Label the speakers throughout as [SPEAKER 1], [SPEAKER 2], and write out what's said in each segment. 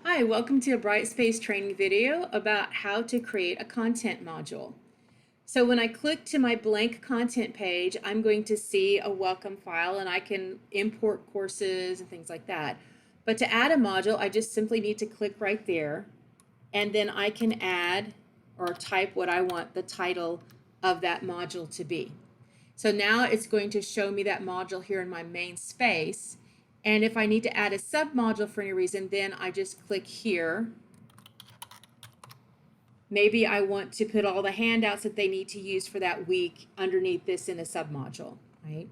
[SPEAKER 1] Hi, welcome to a brightspace training video about how to create a content module. So when I click to my blank content page, I'm going to see a welcome file and I can import courses and things like that. But to add a module, I just simply need to click right there and then I can add or type what I want the title of that module to be. So now it's going to show me that module here in my main space. And if I need to add a submodule for any reason, then I just click here. Maybe I want to put all the handouts that they need to use for that week underneath this in a submodule, right?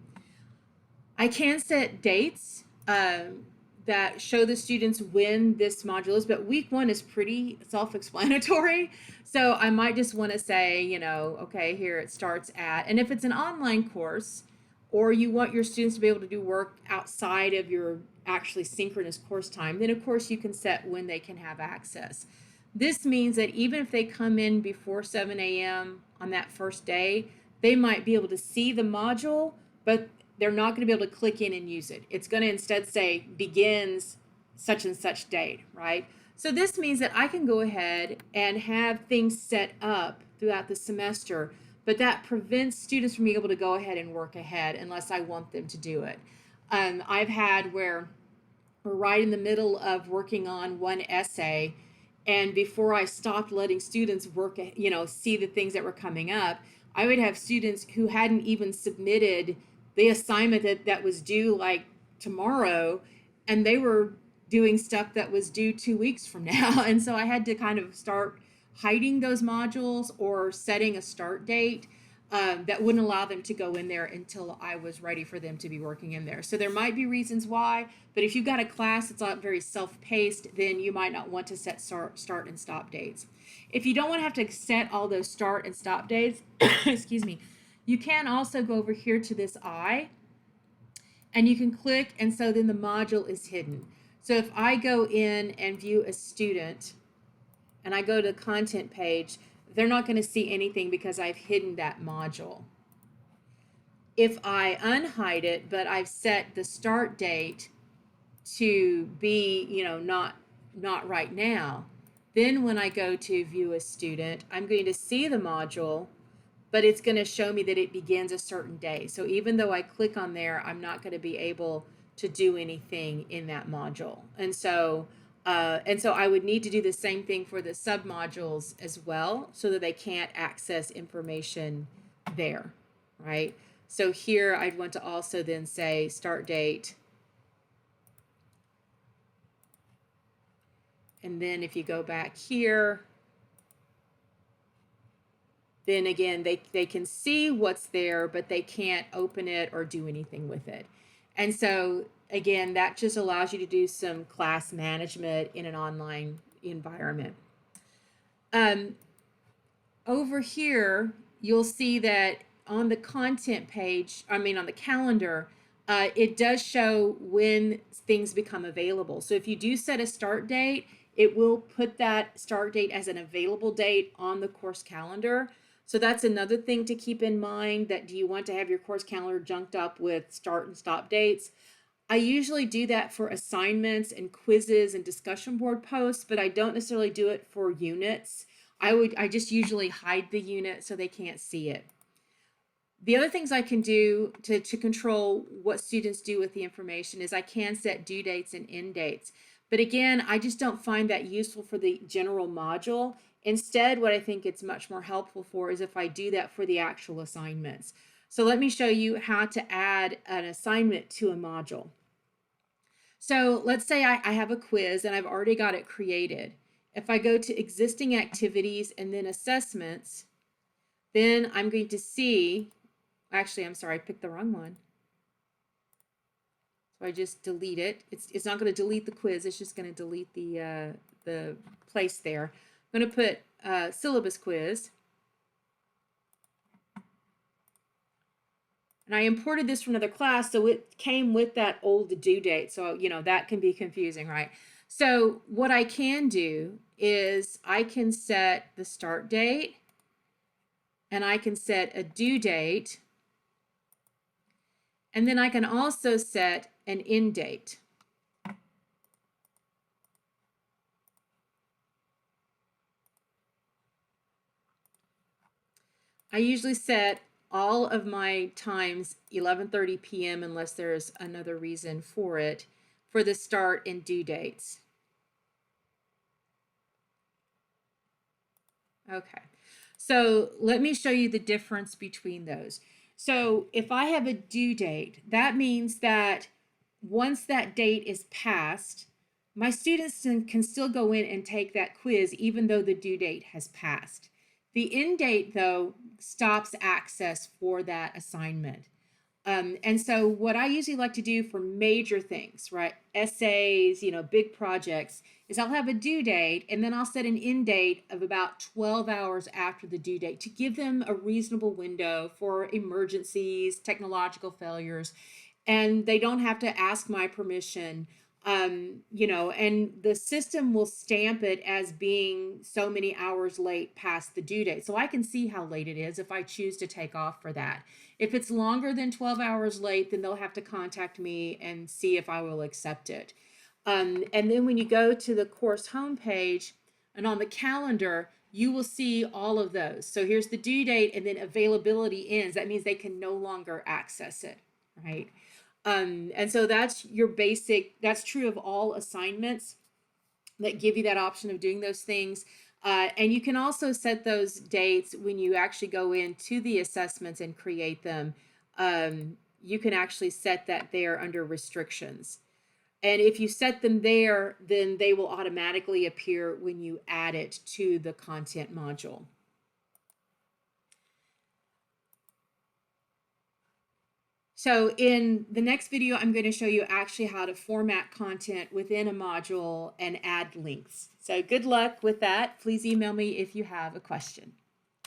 [SPEAKER 1] I can set dates that show the students when this module is, but week 1 is pretty self-explanatory. So I might just want to say, okay, here it starts at, and if it's an online course or you want your students to be able to do work outside of your actually synchronous course time, then of course you can set when they can have access. This means that even if they come in before 7 a.m. on that first day, they might be able to see the module, but they're not going to be able to click in and use it. It's going to instead say begins such and such date, right? So this means that I can go ahead and have things set up throughout the semester, but that prevents students from being able to go ahead and work ahead unless I want them to do it. I've had where we're right in the middle of working on one essay, and before I stopped letting students work, see the things that were coming up, I would have students who hadn't even submitted the assignment that was due like tomorrow, and they were doing stuff that was due 2 weeks from now. And so I had to kind of start hiding those modules or setting a start date that wouldn't allow them to go in there until I was ready for them to be working in there. So there might be reasons why, but if you've got a class that's not very self-paced, then you might not want to set start and stop dates. If you don't want to have to set all those start and stop dates, excuse me, you can also go over here to this eye and you can click, and so then the module is hidden. So if I go in and view a student and I go to the content page, they're not going to see anything because I've hidden that module. If I unhide it, but I've set the start date to be, not right now, then when I go to view a student, I'm going to see the module, but it's going to show me that it begins a certain day. So even though I click on there, I'm not going to be able to do anything in that module. And so I would need to do the same thing for the submodules as well, so that they can't access information there, right? So here I'd want to also then say start date. And then if you go back here, then again, they can see what's there, but they can't open it or do anything with it. And so again, that just allows you to do some class management in an online environment. Over here, you'll see that on the content page, on the calendar, it does show when things become available. So if you do set a start date, it will put that start date as an available date on the course calendar. So that's another thing to keep in mind, that do you want to have your course calendar junked up with start and stop dates? I usually do that for assignments and quizzes and discussion board posts, but I don't necessarily do it for units. I just usually hide the unit so they can't see it. The other things I can do to control what students do with the information is I can set due dates and end dates. But again, I just don't find that useful for the general module. Instead, what I think it's much more helpful for is if I do that for the actual assignments. So let me show you how to add an assignment to a module. So let's say I have a quiz and I've already got it created. If I go to existing activities and then assessments, then I'm going to see, actually, I'm sorry, I picked the wrong one. So I just delete it. It's not going to delete the quiz. It's just going to delete the place there. I'm going to put syllabus quiz. And I imported this from another class, so it came with that old due date. So, that can be confusing, right? So what I can do is I can set the start date and I can set a due date. And then I can also set an end date. I usually set all of my times 11:30 p.m. unless there's another reason for it, for the start and due dates. Okay, so let me show you the difference between those. So if I have a due date, that means that once that date is passed, my students can still go in and take that quiz even though the due date has passed. The end date, though, stops access for that assignment. And so what I usually like to do for major things, right? Essays, big projects, is I'll have a due date and then I'll set an end date of about 12 hours after the due date to give them a reasonable window for emergencies, technological failures, and they don't have to ask my permission. And the system will stamp it as being so many hours late past the due date. So I can see how late it is if I choose to take off for that. If it's longer than 12 hours late, then they'll have to contact me and see if I will accept it. And then when you go to the course homepage and on the calendar, you will see all of those. So here's the due date and then availability ends. That means they can no longer access it, right? And so that's your basic, that's true of all assignments that give you that option of doing those things. And you can also set those dates when you actually go into the assessments and create them. You can actually set that there under restrictions. And if you set them there, then they will automatically appear when you add it to the content module. So in the next video, I'm going to show you actually how to format content within a module and add links. So good luck with that. Please email me if you have a question.